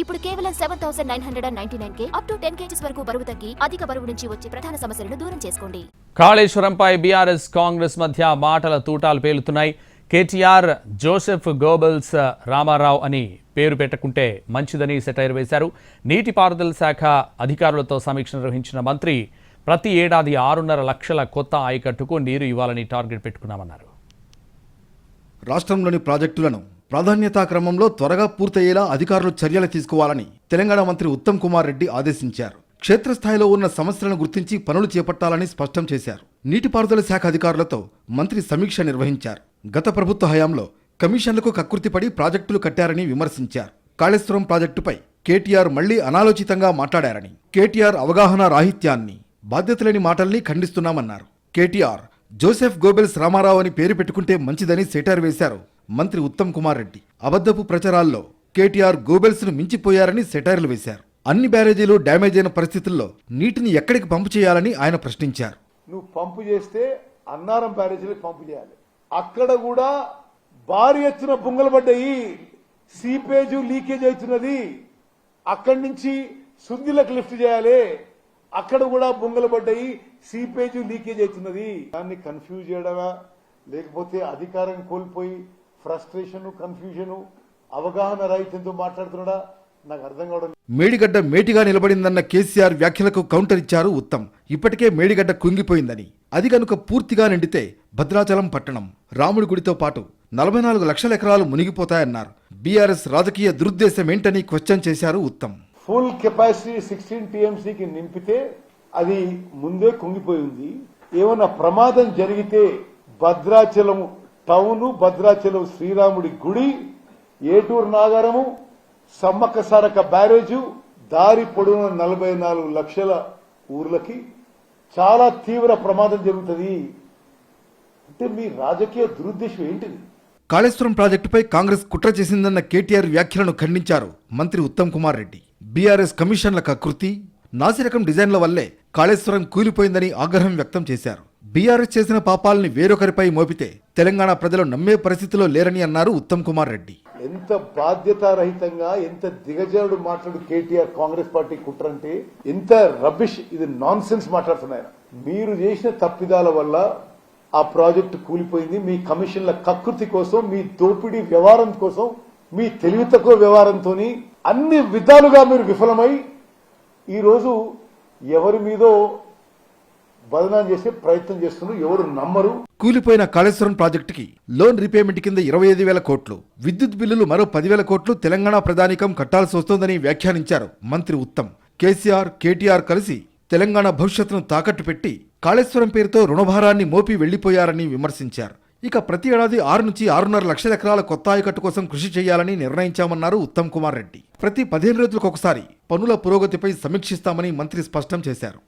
ఇప్పుడు కేవలం 7,999 up to 10 kgs వరకు బరువు తగ్గి అధిక బరువు నుంచి వచ్చే ప్రధాన సమస్యలను దూరం చేసుకోండి. కాళేశ్వరంపై బీఆర్ఎస్ కాంగ్రెస్ మధ్య మాటల తూటాలు పేలుతున్నాయి. కేటీఆర్ జోసెఫ్ గోబెల్స్ రామారావు అని పేరు పెట్టకుంటే మంచిదని సెటైర్ వేశారు. నీటిపారుదల శాఖ అధికారులతో సమీక్ష నిర్వహించిన మంత్రి ప్రతి ఏడాది 6.5 లక్షల కొత్త ఆయకట్టుకు నీరు ఇవ్వాలని టార్గెట్ పెట్టుకున్నామన్నారు. రాష్ట్రంలోని ప్రాజెక్టులను ప్రాధాన్యతా క్రమంలో త్వరగా పూర్తయ్యేలా అధికారులు చర్యలు తీసుకోవాలని తెలంగాణ మంత్రి ఉత్తమ్ కుమార్ రెడ్డి ఆదేశించారు. క్షేత్రస్థాయిలో ఉన్న సమస్యలను గుర్తించి పనులు చేపట్టాలని స్పష్టం చేశారు. నీటిపారుదల శాఖ అధికారులతో మంత్రి సమీక్ష నిర్వహించారు. గత ప్రభుత్వ హయాంలో కమిషన్లకు కక్కుర్తిపడి ప్రాజెక్టులు కట్టారని విమర్శించారు. కాళేశ్వరం ప్రాజెక్టుపై కేటీఆర్ మళ్లీ అనాలోచితంగా మాట్లాడారని, కేటీఆర్ అవగాహన రాహిత్యాన్ని, బాధ్యతలేని మాటల్ని ఖండిస్తున్నామన్నారు. కేటీఆర్ జోసెఫ్ గోబెల్స్ రామారావు అని పేరు పెట్టుకుంటే మంచిదని సెటైర్ వేశారు మంత్రి ఉత్తమ్ కుమార్ రెడ్డి. అబద్ధపు ప్రచారాల్లో కేటీఆర్ గోబెల్స్ ను మించిపోయారని సెటైర్లు వేశారు. అన్ని బ్యారేజీలు డ్యామేజ్ అయిన పరిస్థితుల్లో నీటిని ఎక్కడికి పంపు చేయాలని ఆయన ప్రశ్నించారు. నువ్వు పంపు చేస్తే అన్నారం బ్యారేజీలకు పంపు చేయాలి. అక్కడ కూడా భారీ ఎత్తున బొంగలు పడ్డాయి, సీపేజ్ లీకేజ్ అవుతున్నది. అక్కడి నుంచి సుందిలకు లిఫ్ట్ చేయాలి, అక్కడ కూడా బొంగలు పడ్డాయి, సీపేజ్ లీకేజ్ అవుతున్నది. దాన్ని కన్ఫ్యూజ్ చేయడమా, లేకపోతే అధికారం కోల్పోయి ఫ్రస్ట్రేషన్, కన్ఫ్యూజన్, అవగాహన రహితంతో మాట్లాడుతున్నాడా నాకు అర్థం కావడం. మేడిగడ్డ మేటిగా నిలబడిందన్న కేసీఆర్ వ్యాఖ్యలకు కౌంటర్ ఇచ్చారు ఉత్తమ్. ఇప్పటికే మేడిగడ్డ కుంగిపోయిందని, అది కనుక పూర్తిగా నిండితే భద్రాచలం పట్టణం, రాముడి గుడితో పాటు 44 లక్షల ఎకరాలు మునిగిపోతాయన్నారు. బీఆర్ఎస్ రాజకీయ దురుద్దేశమేంటని క్వశ్చన్ చేశారు ఉత్తమ్. ఫుల్ కెపాసిటీ 16 టీఎంసీకి నింపితే అది ముందే కుంగిపోయి ఉంది. ఏమన్నా ప్రమాదం జరిగితే భద్రాచలం టౌను, భద్రాచలం శ్రీరాముడి గుడి, ఏటూరు నాగారము, సమ్మక్క సారక బ్యారేజు, దారి పొడవున 44 లక్షల ఊర్లకి చాలా తీవ్ర ప్రమాదం జరుగుతుంది. అంటే మీ రాజకీయ దురుద్దేశం ఏంటిది? కాళేశ్వరం ప్రాజెక్టుపై కాంగ్రెస్ కుట్ర చేసిందన్న కేటీఆర్ వ్యాఖ్యలను ఖండించారు మంత్రి ఉత్తమ్ కుమార్ రెడ్డి. బీఆర్ఎస్ కమిషన్ల కకృతి, నాసిరకం డిజైన్ల వల్లే కాళేశ్వరం కూలిపోయిందని ఆగ్రహం వ్యక్తం చేశారు. బీఆర్ఎస్ చేసిన పాపాలని వేరొకరిపై మోపితే తెలంగాణ ప్రజలు నమ్మే పరిస్థితిలో లేరని అన్నారు ఉత్తమ్ కుమార్ రెడ్డి. ఎంత బాధ్యతారహితంగా, ఎంత దిగజారుడు మాట్లాడు కేటీఆర్. కాంగ్రెస్ పార్టీ కుట్ర అంటే ఎంత రబ్బిష్, ఇది నాన్ సెన్స్ మాట్లాడుతున్నాయి. మీరు చేసిన తప్పిదాల వల్ల ఆ ప్రాజెక్టు కూలిపోయింది. మీ కమిషన్ల కకృతి కోసం, మీ దోపిడీ వ్యవహారం కోసం, మీ తెలివి తక్కువ వ్యవహారంతో అన్ని విధాలుగా మీరు విఫలమై ఈరోజు ఎవరి మీదో బదనాం చేసే ప్రయత్నం చేస్తున్నారు. ఎవరు నమ్మరు. కూలిపోయిన కాళేశ్వరం ప్రాజెక్టుకి లోన్ రీపేమెంట్ కింద 25,000 కోట్లు, విద్యుత్ బిల్లులు మరో 10,000 కోట్లు తెలంగాణ ప్రధానికం కట్టాల్సి వస్తోందని వ్యాఖ్యానించారు మంత్రి ఉత్తమ్. కేసీఆర్, కేటీఆర్ కలిసి తెలంగాణ భవిష్యత్తును తాకట్టు పెట్టి కాళేశ్వరం పేరుతో రుణభారాన్ని మోపి వెళ్లిపోయారని విమర్శించారు. ఇక ప్రతి ఏడాది 6 నుంచి 6.5 లక్షల ఎకరాల కొత్త ఆయకట్టు కోసం కృషి చేయాలని నిర్ణయించామన్నారు ఉత్తమ్ కుమార్ రెడ్డి. ప్రతి 15 రోజులకు ఒకసారి పనుల పురోగతిపై సమీక్షిస్తామని మంత్రి స్పష్టం చేశారు.